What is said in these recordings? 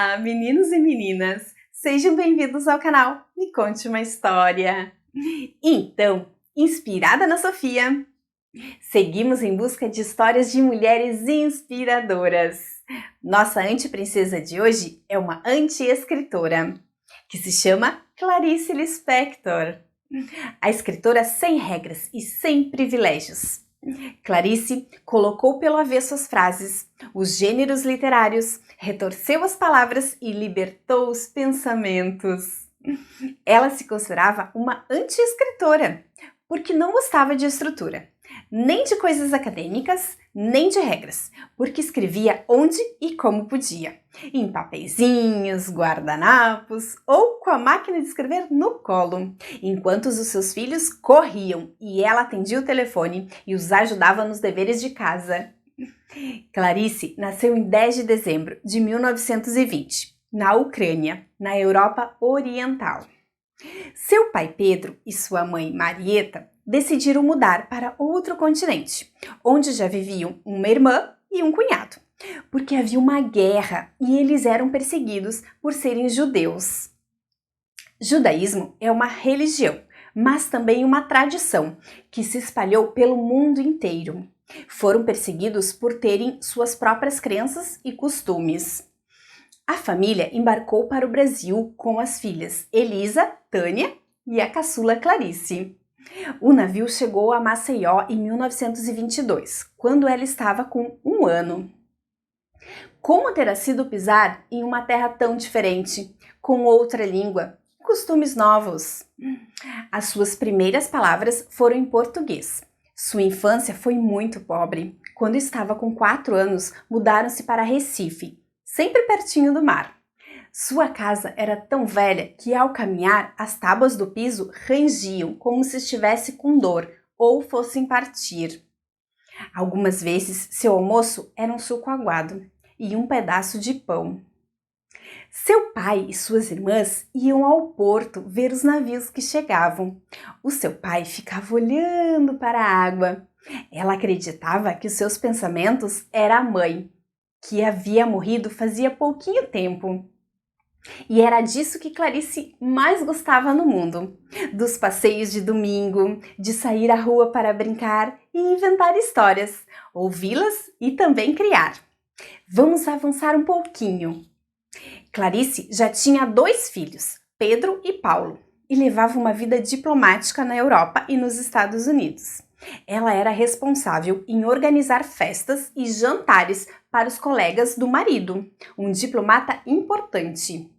Olá, meninos e meninas! Sejam bem-vindos ao canal Me Conte uma História! Então, inspirada na Sofia, seguimos em busca de histórias de mulheres inspiradoras. Nossa anti-princesa de hoje é uma anti-escritora, que se chama Clarice Lispector. A escritora sem regras e sem privilégios. Clarice colocou pelo avesso as frases, os gêneros literários, retorceu as palavras e libertou os pensamentos. Ela se considerava uma anti-escritora, porque não gostava de estrutura, nem de coisas acadêmicas, nem de regras, porque escrevia onde e como podia, em papeizinhos, guardanapos ou com a máquina de escrever no colo, enquanto os seus filhos corriam e ela atendia o telefone e os ajudava nos deveres de casa. Clarice nasceu em 10 de dezembro de 1920, na Ucrânia, na Europa Oriental. Seu pai Pedro e sua mãe Marieta decidiram mudar para outro continente, onde já viviam uma irmã e um cunhado, porque havia uma guerra e eles eram perseguidos por serem judeus. Judaísmo é uma religião, mas também uma tradição que se espalhou pelo mundo inteiro. Foram perseguidos por terem suas próprias crenças e costumes. A família embarcou para o Brasil com as filhas Elisa, Tânia e a caçula Clarice. O navio chegou a Maceió em 1922, quando ela estava com 1 ano. Como terá sido pisar em uma terra tão diferente, com outra língua, costumes novos? As suas primeiras palavras foram em português. Sua infância foi muito pobre. Quando estava com 4 anos, mudaram-se para Recife, sempre pertinho do mar. Sua casa era tão velha que, ao caminhar, as tábuas do piso rangiam como se estivesse com dor ou fossem partir. Algumas vezes, seu almoço era um suco aguado e um pedaço de pão. Seu pai e suas irmãs iam ao porto ver os navios que chegavam. O seu pai ficava olhando para a água. Ela acreditava que os seus pensamentos era a mãe, que havia morrido fazia pouquinho tempo. E era disso que Clarice mais gostava no mundo, dos passeios de domingo, de sair à rua para brincar e inventar histórias, ouvi-las e também criar. Vamos avançar um pouquinho. Clarice já tinha 2 filhos, Pedro e Paulo, e levava uma vida diplomática na Europa e nos Estados Unidos. Ela era responsável em organizar festas e jantares para os colegas do marido, um diplomata importante.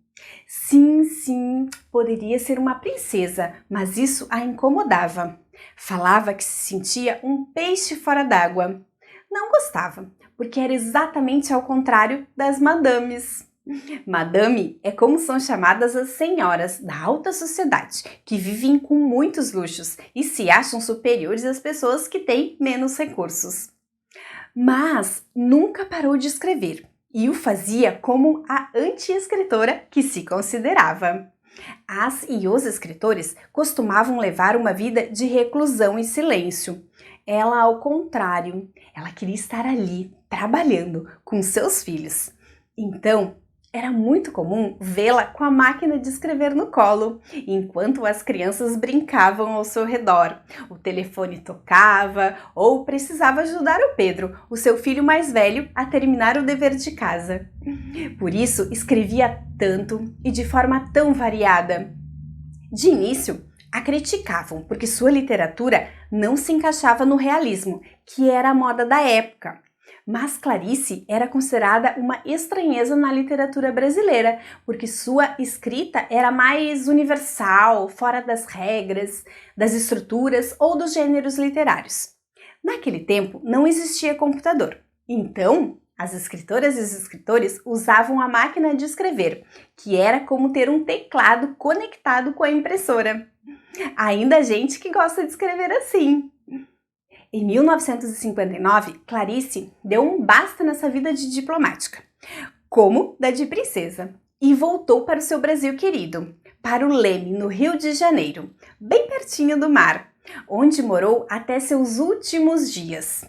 Sim, poderia ser uma princesa, mas isso a incomodava. Falava que se sentia um peixe fora d'água. Não gostava, porque era exatamente ao contrário das madames. Madame é como são chamadas as senhoras da alta sociedade, que vivem com muitos luxos e se acham superiores às pessoas que têm menos recursos. Mas nunca parou de escrever e o fazia como a anti-escritora que se considerava. As e os escritores costumavam levar uma vida de reclusão e silêncio. Ela, ao contrário, ela queria estar ali, trabalhando com seus filhos. Então, era muito comum vê-la com a máquina de escrever no colo, enquanto as crianças brincavam ao seu redor. O telefone tocava ou precisava ajudar o Pedro, o seu filho mais velho, a terminar o dever de casa. Por isso, escrevia tanto e de forma tão variada. De início, a criticavam porque sua literatura não se encaixava no realismo, que era a moda da época. Mas Clarice era considerada uma estranheza na literatura brasileira, porque sua escrita era mais universal, fora das regras, das estruturas ou dos gêneros literários. Naquele tempo não existia computador, então as escritoras e os escritores usavam a máquina de escrever, que era como ter um teclado conectado com a impressora. Ainda há gente que gosta de escrever assim. Em 1959, Clarice deu um basta nessa vida de diplomática, como da de princesa, e voltou para o seu Brasil querido, para o Leme, no Rio de Janeiro, bem pertinho do mar, onde morou até seus últimos dias.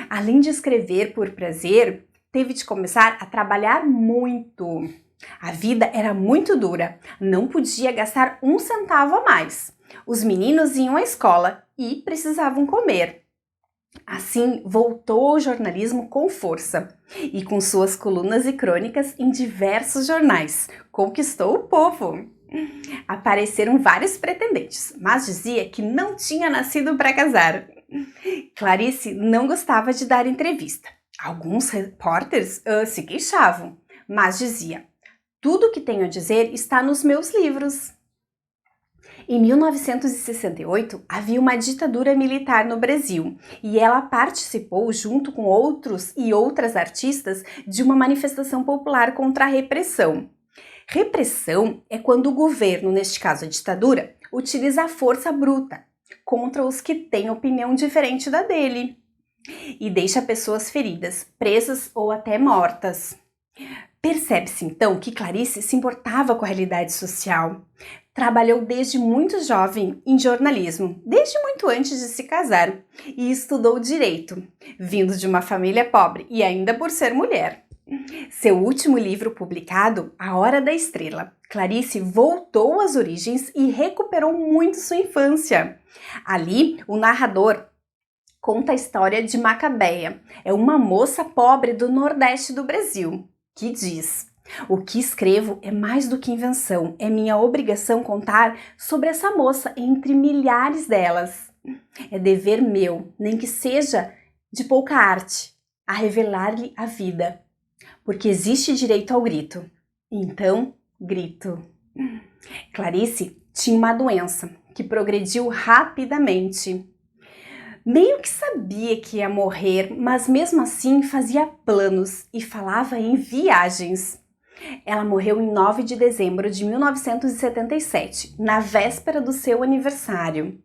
Além de escrever por prazer, teve de começar a trabalhar muito. A vida era muito dura, não podia gastar um centavo a mais. Os meninos iam à escola e precisavam comer. Assim, voltou ao jornalismo com força e, com suas colunas e crônicas em diversos jornais, conquistou o povo. Apareceram vários pretendentes, mas dizia que não tinha nascido para casar. Clarice não gostava de dar entrevista. Alguns repórteres se queixavam, mas dizia: tudo o que tenho a dizer está nos meus livros. Em 1968, havia uma ditadura militar no Brasil e ela participou, junto com outros e outras artistas, de uma manifestação popular contra a repressão. Repressão é quando o governo, neste caso a ditadura, utiliza a força bruta contra os que têm opinião diferente da dele e deixa pessoas feridas, presas ou até mortas. Percebe-se então que Clarice se importava com a realidade social. Trabalhou desde muito jovem em jornalismo, desde muito antes de se casar, e estudou direito, vindo de uma família pobre e ainda por ser mulher. Seu último livro publicado, A Hora da Estrela, Clarice voltou às origens e recuperou muito sua infância. Ali, o narrador conta a história de Macabeia. É uma moça pobre do Nordeste do Brasil, que diz: o que escrevo é mais do que invenção, é minha obrigação contar sobre essa moça entre milhares delas. É dever meu, nem que seja de pouca arte, a revelar-lhe a vida. Porque existe direito ao grito. Então, grito. Clarice tinha uma doença que progrediu rapidamente. Meio que sabia que ia morrer, mas mesmo assim fazia planos e falava em viagens. Ela morreu em 9 de dezembro de 1977, na véspera do seu aniversário.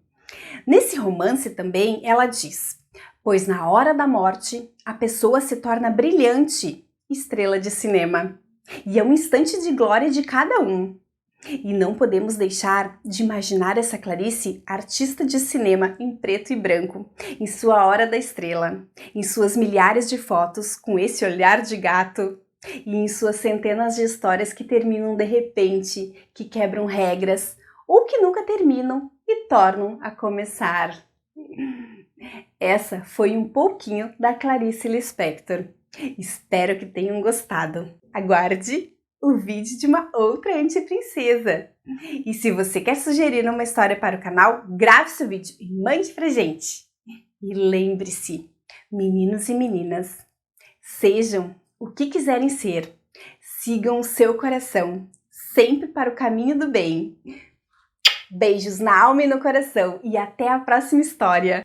Nesse romance também ela diz: pois na hora da morte a pessoa se torna brilhante, estrela de cinema, e é um instante de glória de cada um. E não podemos deixar de imaginar essa Clarice, artista de cinema em preto e branco, em sua hora da estrela, em suas milhares de fotos com esse olhar de gato e em suas centenas de histórias que terminam de repente, que quebram regras ou que nunca terminam e tornam a começar. Essa foi um pouquinho da Clarice Lispector. Espero que tenham gostado. Aguarde o vídeo de uma outra anti-princesa. E se você quer sugerir uma história para o canal, grave seu vídeo e mande pra gente. E lembre-se, meninos e meninas, sejam o que quiserem ser. Sigam o seu coração, sempre para o caminho do bem. Beijos na alma e no coração e até a próxima história.